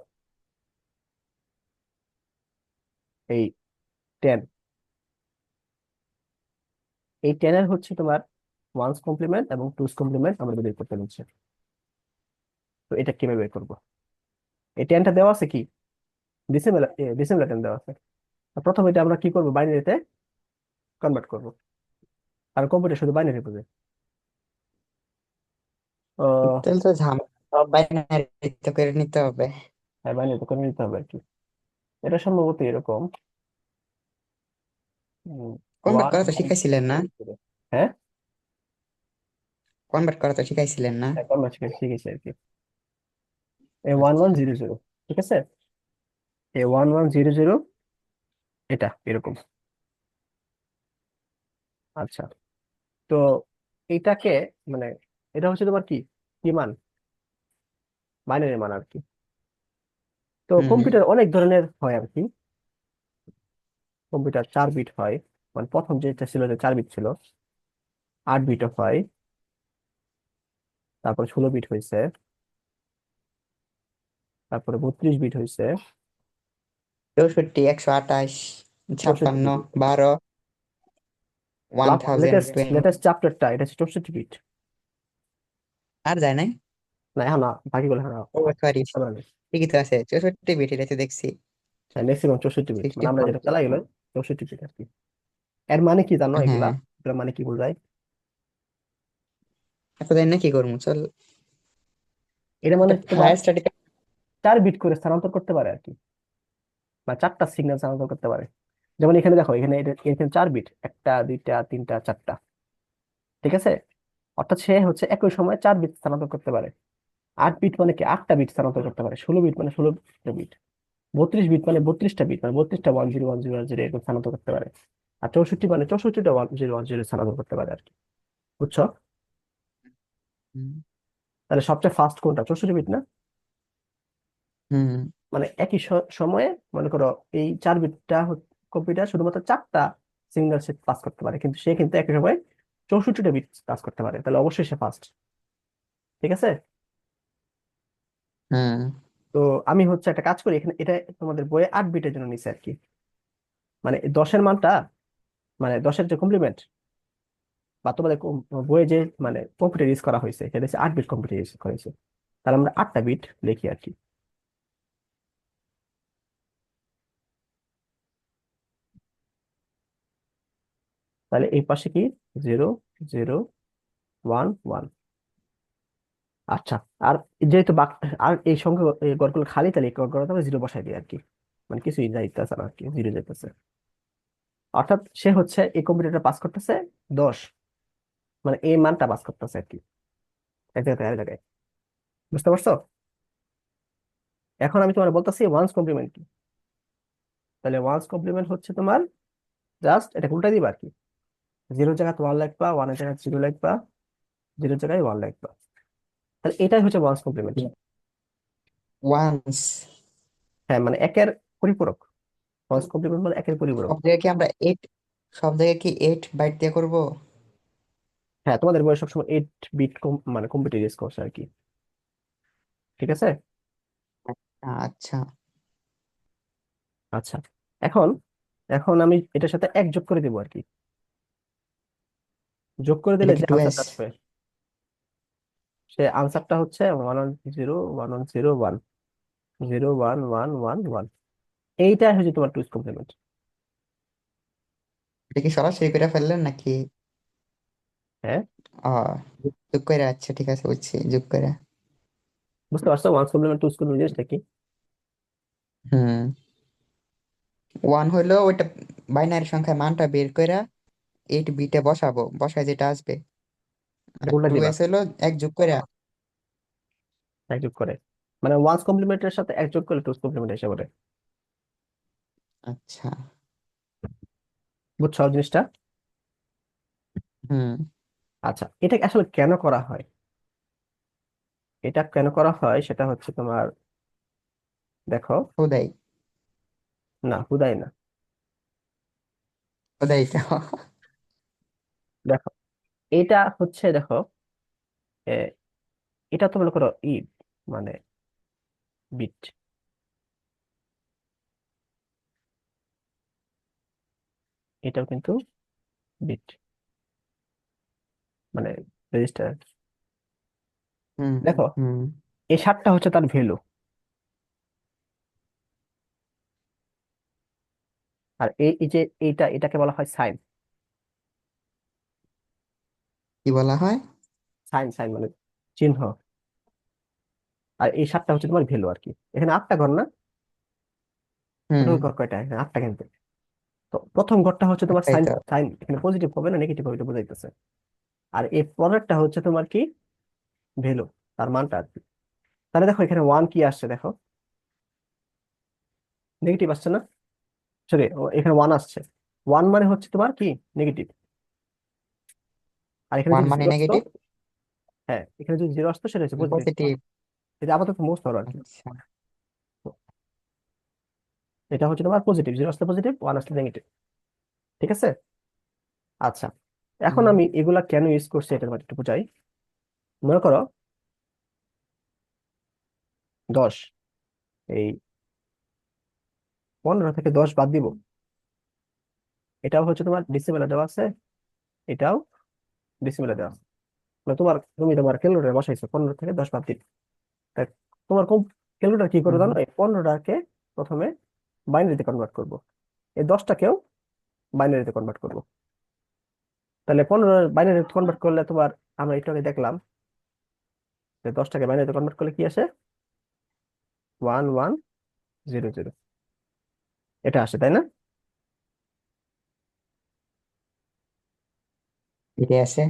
এই 10, এই 10 এর হচ্ছে তোমার ওয়ান্স কমপ্লিমেন্ট এবং টুস কমপ্লিমেন্ট আমরা বের করতে দিচ্ছে। তো এটা কিভাবে বের করবো? এই 10টা দেওয়া আছে কি, ডিসিমেলার, ডিসিমেলার 10 দেওয়া আছে। তো প্রথমে এটা আমরা কি করবো, বাইনারিতে কনভার্ট করবো। আর কম্পিউটার শুধু বাইনারি বুঝে। ও, তাহলে তো ঝামেলা, সব বাইনারি তো করে নিতে হবে। হ্যাঁ বাইনারি করে নিতে হবে আর কি। এটা সম্ভবত এরকম কনভার্ট ওয়ান করা তো ওয়ান শিখাইছিলেন না? জিরো। হ্যাঁ কনভার্ট করা তো শিখাইছিলেন না? এখন শিখেছি আর কি। এই ওয়ান ওয়ান আচ্ছা। জিরো জিরো ঠিক আছে, এই 1100 এটা এরকম। আচ্ছা, তো এটাকে মানে এটা হচ্ছে তোমার কি, কি মান, বাইনারি মান আর কি। তো হুম। কম্পিউটার অনেক ধরনের হয় আর কি। কম্পিউটার 4 বিট হয়, মানে প্রথম যেটা ছিল যে 4 বিট ছিল, 8 বিটও হয়, তারপর 16 বিট হয়েছে, তারপরে 32 বিট হয়েছে, 64, 128, 56, 64 bit. 12, one thousand latest twenty latest চ্যাপ্টারটা এটা হচ্ছে 64 বিট। আর যায় নাই? না এখন না, বাকিগুলো এখন ও সরি, না। ঠিকই তো আছে, 64 বিট, এটা তো দেখছি। ম্যাক্সিমাম 64 বিট, সিক্সটি মানে আমরা ফোর যেটা চালাই গেলো 64 বিট আর কি। এর মানে কি জানো এগুলা, হ্যাঁ, এগুলা মানে কি বোঝায়? এত দেন না কি করবো চল। এটা মানে তোমার হায়ার স্টাডি। 4 বিট করে স্থানান্তর করতে পারে আর কি, বা 4টা সিগন্যাল স্থানান্তর করতে পারে। যেমন এখানে দেখো, এখানে 4 বিট, একটা দুইটা তিনটা চারটা, ঠিক আছে। অর্থাৎ সে হচ্ছে একই সময় 4 বিট স্থানান্তর করতে পারে। 8 বিট মানে কি 8টা বিট স্থানান্তর করতে পারে, 16 বিট মানে 16টা বিট, 32 বিট মানে 32টা বিট, মানে 32টা 10 10 10 এরকম স্থানান্তর করতে পারে। আর 64 মানে 64টা 10 10 স্থানান্তর করতে পারে আর কি, বুঝছো? হুম। তাহলে সবচেয়ে ফাস্ট কোনটা, 64 বিট না? হুম। মানে একই সময়ে মনে করো এই 4 বিটটা কম্পিউটার শুধুমাত্র 4টা সিগন্যাল সে পাস করতে পারে, কিন্তু সে কিন্তু একই সময় 64টা বিট পাস করতে পারে, তাহলে অবশ্যই সে ফাস্ট, ঠিক আছে। হুম। তো আমি হচ্ছে একটা কাজ করি এখানে, এটা তোমাদের বইয়ে 8 বিটের জন্য নিছে আর কি, মানে 10-এর মানটা, মানে 10-এর যে কমপ্লিমেন্ট, বা তোমাদের বইয়ে যে মানে কম্পিউটার ইউজ করা হয়েছে সেটা হচ্ছে 8 বিট কম্পিউটার ইউজ করা হয়েছে, তাহলে আমরা 8টা বিট লিখি আর কি। তাহলে এই পাশে কি, 0 0 1 1। আচ্ছা, আর যেহেতু আর এই সংখ্যা এই ঘরগুলো খালি, তাহলে এই ঘরগুলো আমরা জিরো বসাই দিই আর কি, মানে কিছুই যাইতেছে না আর কি, জিরো যাইতেছে। অর্থাৎ সে হচ্ছে এই কম্পিউটারটা পাস করতেছে 10, মানে এই মানটা পাস করতেছে আর কি, এক জায়গায় এক জায়গায়, বুঝতে পারছো? এখন আমি তোমার বলতেছি ওয়ান্স কমপ্লিমেন্ট কি। তাহলে ওয়ান্স কমপ্লিমেন্ট হচ্ছে তোমার জাস্ট এটা উল্টা দিবা আর কি, জিরোর জায়গায় 1 লিখবা, ওয়ানের জায়গায় 0 লিখবা, জিরোর জায়গায় 1 লিখবা। তাহলে এটাই হচ্ছে ওয়ান্স কমপ্লিমেন্ট। ওয়ান্স। হ্যাঁ মানে একের পরিপূরক, ওয়ান্স কমপ্লিমেন্ট মানে একের পরিপূরক। সব জায়গায় কি আমরা এইট, সব জায়গায় কি 8 বাইট দিয়ে করবো? হ্যাঁ তোমাদের বয়স সবসময় 8 বিট মানে কম্পিউটার ইউজ করছে আর কি, ঠিক আছে। আচ্ছা। আচ্ছা, এখন এখন আমি এটার সাথে এক যোগ করে দেবো আর কি, যোগ করে দিলে এটা কি যে 2s? আনসারটা আসবে, সে আনসারটা হচ্ছে 1 1 0 1 1 0 1 1 1 1। এইটা হচ্ছে তোমার টুইস কমপ্লিমেন্ট। এটা কি সরাসরি করে ফেললেন নাকি? হ্যাঁ, আহ যোগ করে, আচ্ছা ঠিক আছে, বুঝছি, যোগ করে। বুঝতে পারছো ওয়ান কমপ্লিমেন্ট টুইস কমপ্লিমেন্ট জিনিসটা কি? হুম। ওয়ান হইলো ওইটা বাইনারি সংখ্যার মানটা বের করে 8 বিটে বসাবো, বসায় যেটা আসবে। আর উল্টা টু দিবা, এস হলো এক যোগ করে। এক যোগ করে, মানে ওয়ান্স কমপ্লিমেন্টের সাথে এক যোগ করলে টুইস কমপ্লিমেন্ট এসে বলে, আচ্ছা। বুঝছো জিনিসটা? হুম। আচ্ছা, এটা আসলে কেন করা হয়, এটা কেন করা হয় সেটা হচ্ছে তোমার, দেখো, খোদাই, না হুদাই না, খোদাই তো। দেখো এটা হচ্ছে দেখো, এ, এটা তো মনে করো মানে বিট, এটাও কিন্তু বিট, মানে রেজিস্টার। হুম। দেখো হুম। এই 7টা হচ্ছে তার ভ্যালু, আর এই যে এটাকে বলা হয় সাইন, কি বলা হয়? সাইন সাইন মানে চিহ্ন। আর এই 7টা হচ্ছে তোমার ভ্যালু আর কি। এখানে 8টা ঘর না, হুম। টোটাল ঘর কয়টা? এখানে 8টা কিন্তু। তো প্রথম ঘরটা হচ্ছে তোমার তাই সাইন, তো। সাইন এখানে পজিটিভ হবে না নেগেটিভ হবে এটা বোঝাইতেছে। আর এই পরেরটা হচ্ছে তোমার কি, ভ্যালু, তার মানটা আর কি। তাহলে দেখো এখানে ওয়ান কি আসছে দেখো, নেগেটিভ আসছে না, সরি এখানে ওয়ান আসছে। ওয়ান মানে হচ্ছে তোমার কি, নেগেটিভ। আর এখানে ওয়ান যদি মানে জিরো আসতো, নেগেটিভ। হ্যাঁ এখানে যদি জিরো আসতো সেটা হচ্ছে পজিটিভ। পজিটিভ। এটা আপাতত মুভ করো আর কি। আচ্ছা। তো এটা হচ্ছে তোমার পজিটিভ, জিরো আসলে পজিটিভ, ওয়ান আসলে নেগেটিভ। ঠিক আছে। আচ্ছা, এখন হুম আমি এগুলা কেন ইউজ করছি এটা তোমার একটু বোঝাই। মনে করো 10, এই 15 থেকে 10 বাদ দিব, এটাও হচ্ছে তোমার ডিসিমেলে দেওয়া আছে, এটাও ডিসিমেলে দেওয়া আছে। মানে তুমি তোমার ক্যালকুলেটরে বসাইছো 15 থেকে 10 বাদ দিবে। তাই তোমার ক্যালকুলেটর কি করে হুম। জানো, এই 15টাকে প্রথমে বাইনারিতে কনভার্ট করবো, এই 10টাকেও বাইনারিতে কনভার্ট করবো। তাহলে 15 বাইনারিতে কনভার্ট করলে তোমার, আমরা একটু আগে দেখলাম যে 10টাকে বাইনারিতে কনভার্ট করলে কি আসে, 1100, এটা আসে তাই না? এটাই আছে।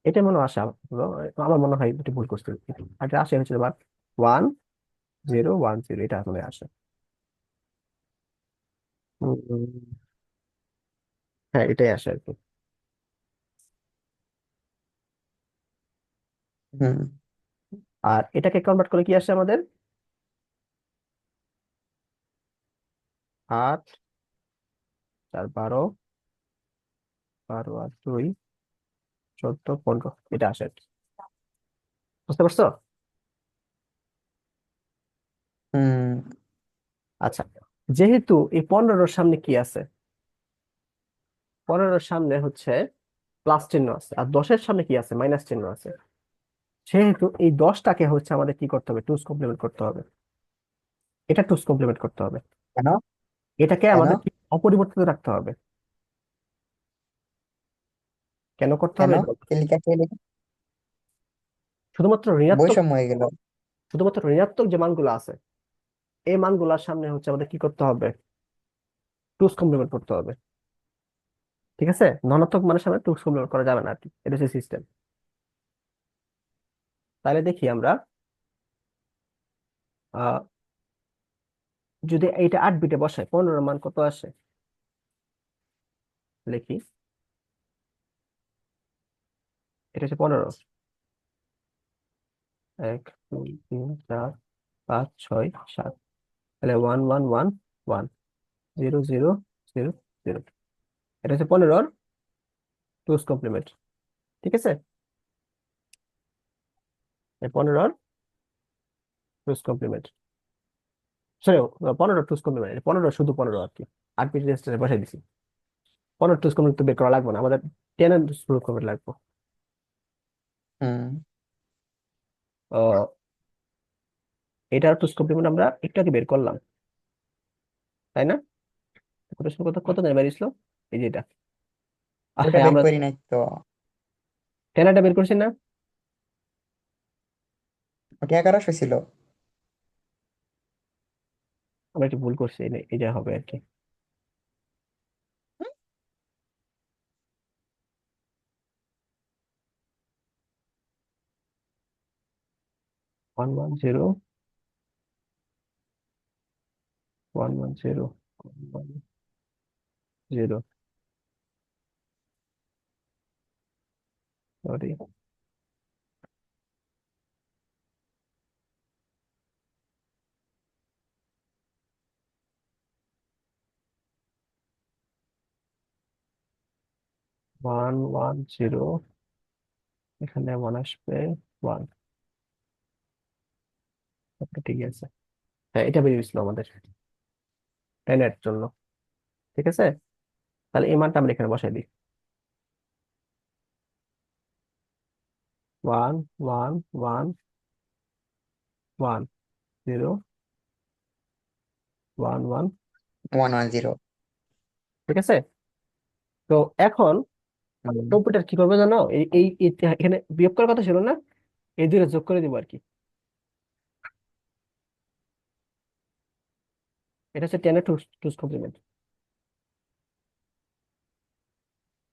এটা মনে হয় আসে আমার মনে হয় একটু ভুল করছি। আর এটা আসে হচ্ছে তোমার 1010, এটা মনে হয় আসে। হ্যাঁ এটাই আসে আর কি। হুম। আর এটাকে কনভার্ট করলে কি আসে আমাদের, 8 4 12, 12 আর 2 14 15, এটা আসে আর কি। বুঝতে পারছো? হুম। আচ্ছা, যেহেতু এই 15-র সামনে কি আছে, 15-র সামনে হচ্ছে প্লাস চিহ্ন আছে, আর 10-এর সামনে কি আছে, মাইনাস চিহ্ন আছে। সেহেতু এই 10টাকে হচ্ছে আমাদের কি করতে হবে, টুস কমপ্লিমেন্ট করতে হবে। এটা টুস কমপ্লিমেন্ট করতে হবে, কেন? এটাকে কেন? আমাদের কি অপরিবর্তিত রাখতে হবে। কেন করতে কেন? হবে? কে লিখে? শুধুমাত্র ঋণাত্মক, বৈষম্য হয়ে গেল। শুধুমাত্র ঋণাত্মক যে মানগুলো আছে, এই মানগুলোর সামনে হচ্ছে আমাদের কি করতে হবে, টুস কমপ্লিমেন্ট করতে হবে। ঠিক আছে, ধনাত্মক মানের সামনে টুস কমপ্লিমেন্ট করা যাবে না আর কি, এটা হচ্ছে সিস্টেম। তাহলে দেখি আমরা, আহ যদি এইটা 8 বিটে বসাই 15-র মান কত আসে, লিখি। এটা হচ্ছে 15, 1 2 3 4 5 6 7, তাহলে 11111000। এটা হচ্ছে 15-র টুস কমপ্লিমেন্ট। ঠিক আছে, এই 15-র টুস কমপ্লিমেন্ট, সরি 15-র টুস কমপ্লিমেন্ট, 15 শুধু 15 আর কি। 8 বিট রেজিস্টারে বসাই দিছি। 15 টুস কমপ্লিমেন্ট তো বের করা লাগবে না আমাদের, 10-এর টুস কমপ্লিমেন্ট লাগবে। হুম। আহ, এটার টুস কমপ্লিমেন্ট আমরা একটু আগে বের করলাম, তাই না? প্রশ্ন কত কত নেই বেরিয়েছিল, এই যে এটা। ওটা হ্যাঁ বের আমরা করি নাই তো। 10-টা বের করছি না? ওটা 1100 ছিল। আমরা একটু ভুল করছি, এই যে হবে আর কি। ওয়ান ওয়ান জিরো 110 110, সরি, 110, এখানে ওয়ান আসবে, ওয়ান, ঠিক আছে। হ্যাঁ এটা বেরিয়েছিল আমাদের 10-এর জন্য। ঠিক আছে, তাহলে এই মানটা আমরা এখানে বসাই দিই, 1 1 1 1 0 1 1। 110। ঠিক আছে। তো এখন হুম। কম্পিউটার কি করবে জানো, এখানে বিয়োগ করার কথা ছিল না, এই দুটো যোগ করে দিব আর কি। এটা হচ্ছে 10 এর টুস কমপ্লিমেন্ট।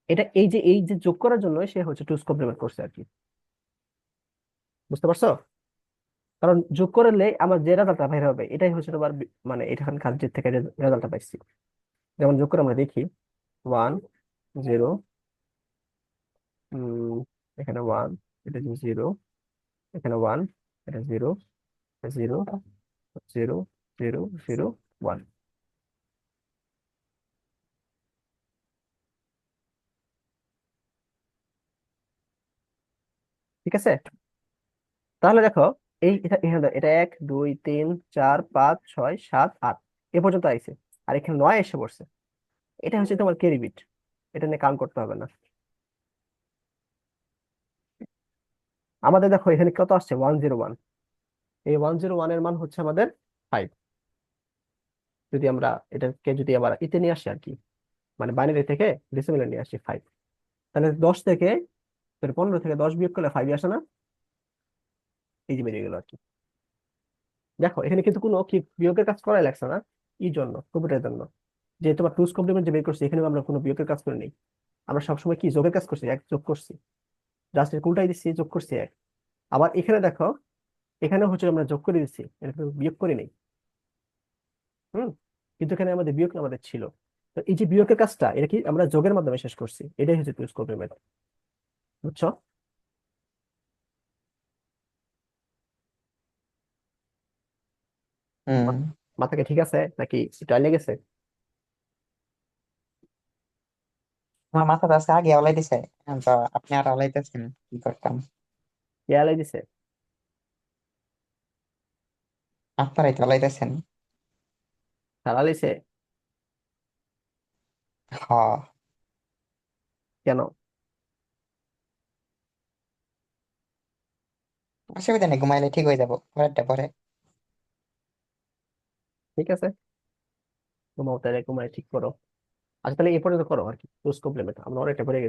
এটা এই যে যোগ করার জন্য সে হচ্ছে টুস কমপ্লিমেন্ট করছে আর কি। বুঝতে পারছো? কারণ যোগ করলে আমার যে রেজাল্টটা বের হবে এটাই হচ্ছে তোমার মানে এখানকার যে থেকে রেজাল্টটা পাইছি। যেমন যোগ করে আমরা দেখি, 1 0, এখানে 1, এটা 0, এখানে 1, এটা 0, 0 0 0 0 1। ঠিক আছে, তাহলে দেখো এখানে দেখো, এটা 1 2 3 4 5 6 7 8 এ পর্যন্ত আইছে, আর এখানে 9 এসে পড়ছে। এটা হচ্ছে তোমার ক্যারি বিট, এটা নিয়ে কাউন্ট করতে হবে না। আমাদের দেখো এখানে কত আসছে, 1 0 1। এই 1 0 1 এর মান হচ্ছে আমাদের 5। যদি আমরা এটাকে যদি আবার ইতে নিয়ে আসি আর কি, মানে বাইনারি থেকে ডেসিমেলে নিয়ে আসি 5, তাহলে 10 থেকে 15 থেকে 10 বিয়োগ করলে 5 আসে না? এই যে বেরিয়ে গেল আর কি। দেখো এখানে কিন্তু কোনো কি বিয়োগের কাজ করাই লাগছে না। এই জন্য কম্পিউটারের জন্য যে তোমার টুস কমপ্লিমেন্ট যে বের করছি, এখানে আমরা কোনো বিয়োগের কাজ করি নাই। আমরা সবসময় কি যোগের কাজ করছি, এক যোগ করছি, জাস্ট কোনটাই দিচ্ছি যোগ করছি এক। আবার এখানে দেখো, এখানে হচ্ছে আমরা যোগ করে দিচ্ছি, এটা কিন্তু বিয়োগ করি নাই। হুম। কিন্তু এখানে আমাদের বিয়োগ আমাদের ছিল। তো এই যে বিয়োগের কাজটা এটা কি আমরা যোগের মাধ্যমে শেষ করছি, এটাই হচ্ছে টুস কমপ্লিমেন্ট। বুঝছো? হুম। মাথাকে ঠিক আছে নাকি একটু আইলে গেছে? আমার মাথা তো আজকে আগে আওলাই দিছে। তো আপনি আর আওলাইতেছেন, কি করতাম? কে আলাই দিছে? আপনারাই তো আওলাইতেছেন। সারা দিছে? হ্যাঁ। কেন? অসুবিধা নেই, ঘুমাইলে ঠিক হয়ে যাবো পরেরটা পরে। ঠিক আছে, ঘুমাও তাহলে, ঘুমাই ঠিক করো। আচ্ছা তাহলে এই পর্যন্ত করো আর কি, টুস কমপ্লিমেন্ট আমরা অনেকটা পড়ে গেছি।